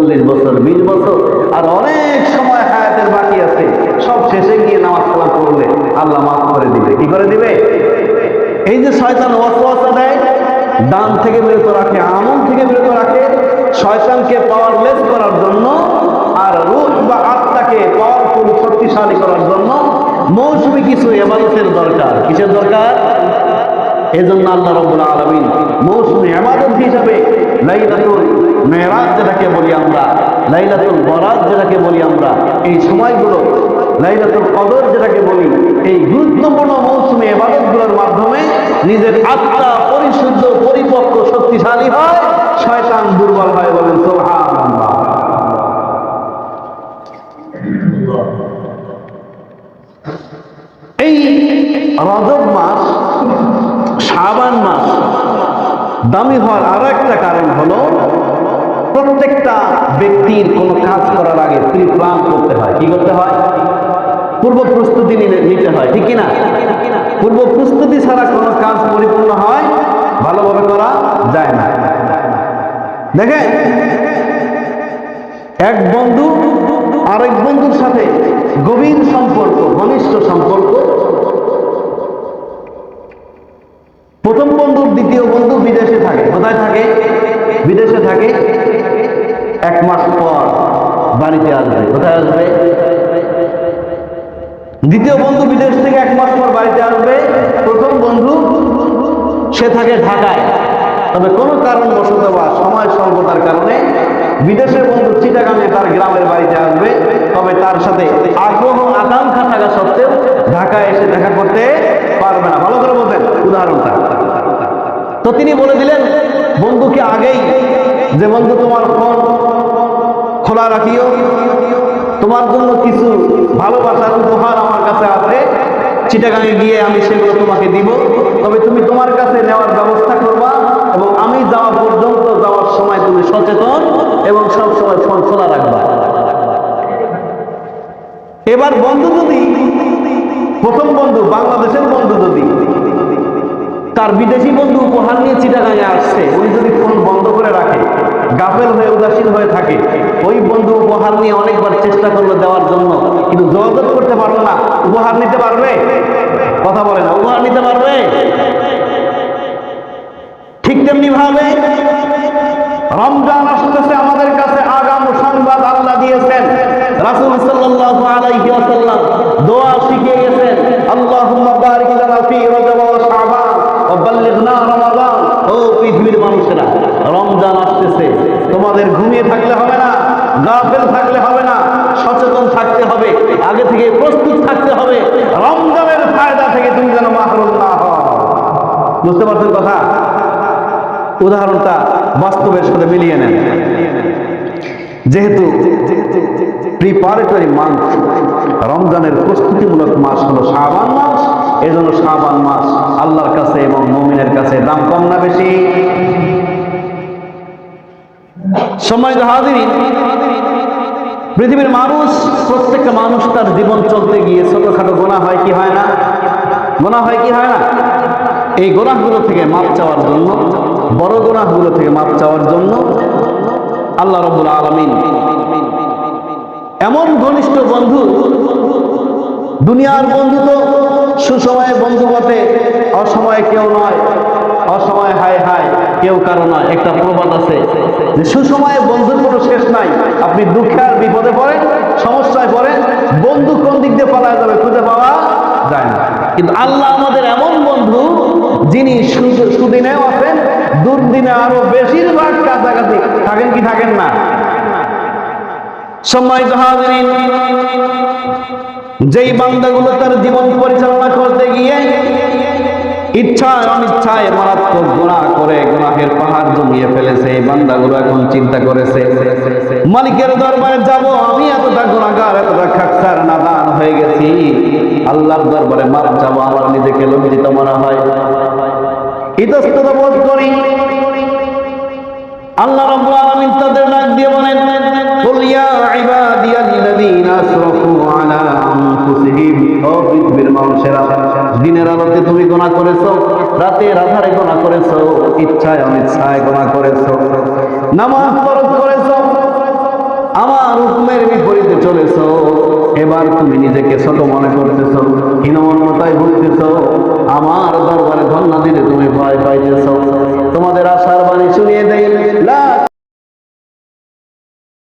40 বছর, 20 বছর, আর অনেক সময় হায়াতের বাকি আছে, সব শেষে গিয়ে নামাজ কালাম পড়লে আল্লাহ মাফ করে দিবে। কি করে দিবে? এই যে শয়তান ওয়াসওয়াসা দেয়, দান থেকে বিরত রাখে, আমল থেকে বিরত রাখে, শয়তানকে পাওয়ারলেস করার জন্য আর রূহ বা আত্মাকে পাওয়ারফুল, শক্তিশালী করার জন্য মৌসুমী কিছু ইবাদতের দরকার। কিসের দরকার? এজন্য আল্লাহ রাব্বুল আলামিন মৌসুমী ইবাদত হিসাবে লাইলাতুল মেরাজ যেটাকে বলি আমরা, লাইলাতুল বরাত যেটাকে বলি আমরা, এই সময়গুলো, লাইলাতুল কদর যেটাকে বলি, এই গুরুত্বপূর্ণ মৌসুমী ইবাদতগুলোর মাধ্যমে নিজের আত্মা পরিশুদ্ধ, পরিপক্ক, শক্তিশালী হয়, শয়তান দুর্বল হয়। বলেন সুবহানাল্লাহ। এই রজব মাস, শাবান মাস দামি হওয়ার আরো একটা কারণ হলো প্রত্যেকটা ব্যক্তির কোনো কাজ করার আগে প্রি প্ল্যান করতে হয়। কি করতে হয়? পূর্ব প্রস্তুতি নিতে হয়, ঠিক কিনা? পূর্ব প্রস্তুতি ছাড়া কোনো কাজ পরিপূর্ণ হয়, ভালোভাবে করা যায় না। দেখেন, এক বন্ধু আরেক বন্ধুর সাথে গভীর সম্পর্ক, ঘনিষ্ঠ সম্পর্ক। প্রথম বন্ধুর দ্বিতীয় বন্ধু বিদেশে থাকে। কোথায় থাকে? বিদেশে থাকে। 1 মাস পর বাড়িতে আসবে। কোথায় আসবে? দ্বিতীয় বন্ধু বিদেশ থেকে 1 মাস পর বাড়িতে আসবে। প্রথম বন্ধু সে থাকে ঢাকায়, তবে কোনো কারণবশত বা সময় স্বল্পতার কারণে বিদেশের বন্ধু চিটাগাঙে তার গ্রামের বাড়িতে আসবে, তবে তার সাথে আগ্রহ আকাঙ্ক্ষা থাকা সত্ত্বেও ঢাকায় এসে দেখা করতে পারবে না। ভালো করে বলতেন উদাহরণটা। তো তিনি বলে দিলেন বন্ধুকে আগেই যে, বন্ধু তোমার ফোন খোলা রাখিও, তোমার জন্য কিছু ভালোবাসার উপহার আমার কাছে আছে, চিটাগাঙে গিয়ে আমি সেগুলো তোমাকে দিব, তবে তুমি তোমার কাছে নেওয়ার ব্যবস্থা করবা এবং আমি যাওয়া পর্যন্ত, যাওয়ার সময় তুমি সচেতন এবং সবসময় ফোন খোলা রাখবা। এবার বন্ধু যদি, প্রথম বন্ধু বাংলাদেশের বন্ধু যদি তার বিদেশি বন্ধু উপহার নিয়ে চিটাগাঙে আসছে, উনি যদি ফোন বন্ধ করে রাখে, গাফেল হয়ে উদাসীন হয়ে থাকে, ওই বন্ধু উপহার নিয়ে অনেকবার চেষ্টা করলো দেওয়ার জন্য, কিন্তু যোগাযোগ করতে পারলো না, উপহার নিতে পারবে? কথা বলে না, উপহার নিতে পারবে? ঠিক তেমনি ভাবে রমজান আসতেছে, আমাদের কাছে আগাম সংবাদ আল্লাহ দিয়েছেন। রাসূল সাল্লাল্লাহু আলাইহি ওয়াসাল্লাম দোয়া শিখিয়ে গেছেন, আল্লাহুম্মা বারিক লানা ফি রজব ওয়া শাবান ওয়া বাল্লিগনা রমাদান। ও পৃথিবীর মানুষেরা, রমজান আসতেছে, তোমাদের ঘুমিয়ে থাকলে হবে না, গাফেল থাকলে হবে না, সচেতন থাকতে হবে, আগে থেকে প্রস্তুত থাকতে হবে, রমজানের ফায়দা থেকে তুমি যেন মাহরুম না হও। বুঝতে পারছেন কথা? উদাহরণটা বাস্তবের সাথে মিলিয়ে নেন। যেহেতু প্রিপারেটরি মান্থ, রমজানের প্রস্তুতিমূলক মাস হলো শাবান মাস, এজন্য শাবান মাস আল্লাহর কাছে এবং মুমিনের কাছে দাম কম না বেশি? সম্মানিত হাজিরিন, পৃথিবীর মানুষ, প্রত্যেকটা মানুষ তার জীবন চলতে গিয়ে ছোটখাটো গুনাহ হয় কি হয় না? গুনাহ হয় কি হয় না? এই গুনাহগুলো থেকে মাপ চাওয়ার জন্য, বড় গুনাহগুলো থেকে মাপ চাওয়ার জন্য আল্লাহ রাব্বুল আলামিন এমন ঘনিষ্ঠ বন্ধু, দুনিয়ার বন্ধু তো সুসময়ে বন্ধু বটে, অসময়ে কেউ নয়, অসময়ে হায় হায় কেউ কারো নয়। একটা প্রবাদ আছে যে সুসময়ে বন্ধুর কোনো শেষ নাই। আপনি দুঃখে আর বিপদে পড়েন, সমস্যায় পড়েন, বন্ধু কোন দিক দিয়ে পালায় যাবে খুঁজে পাওয়া যায় না। কিন্তু আল্লাহ আমাদের এমন বন্ধু, যিনি সুদিনেও আছেন, দুর্দিনে আরো বেশিরভাগ কাছাকাছি থাকেন। কি থাকেন না? সম্মানিত হাজিরিন, যেই বান্দাগুলো তার জীবন পরিচালনা করতে গিয়ে ইচ্ছায় অনিচ্ছায় মারাত্মক গুনাহ করে গুনাহের পাহাড় জমিয়ে ফেলেছে, এই বান্দাগুলো এখন চিন্তা করেছে, মালিকের দরবারে যাব, আমি এতটা গুনাহগার, এতটা খাকসার নাদান হয়ে গেছি, আল্লাহর দরবারে মাপ চাবো, আমার নিজেকে লজ্জিত মনে হয়, ইতস্তত বোধ করি। আল্লাহ রাব্বুল আলামিন তাদের ডাক দিয়ে বলেন, কুল ইয়া ইবাদিয়াল্লাযীনা আসরাফু আলা আনফুসিহিম। ও পৃথিবীর মানুষেরা, দিনের আলোতে তুমি গুনাহ করেছো, রাতের আধারে গুনাহ করেছো, ইচ্ছায় অনিচ্ছায় গুনাহ করেছো, নামাজ ফরজ করেছো, আমার হুকুমের বিপরীতে চলেছো, এবার তুমি নিজেকে ছোট মনে করতেছো, হীনমন্যতায় ভুগতেছো।